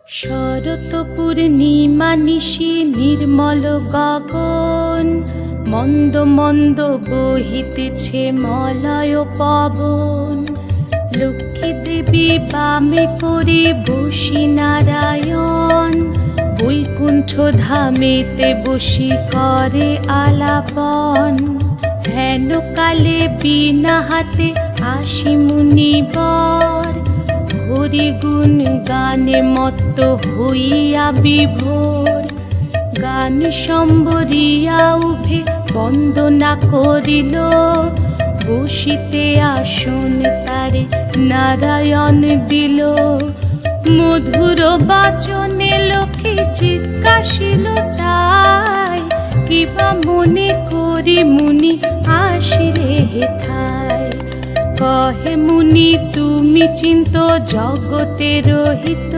শরৎ পূর্ণিমা নিশি নির্মল গগন, মন্দ মন্দ বহিতেছে মলয় পবন। লক্ষ্মী দেবী বামে করে বসি নারায়ণ, বৈকুণ্ঠ ধামেতে বসি করে আলাপন। হেন কালে বিনা হাতে আসি মুনিবর, হরি গুণ গানে মত্ত হইয়া বিভোর। গান সম্বরিয়া উভে বন্দনা করিল, বসিতে আসন তারে নারায়ণ দিল। মধুর বাচনে লোকে জিজ্ঞাসিল তাই, কিবা মনে করি মুনি আসিরে হেথায়। কহে মুনি তুমি চিন্ত জগতের হিত,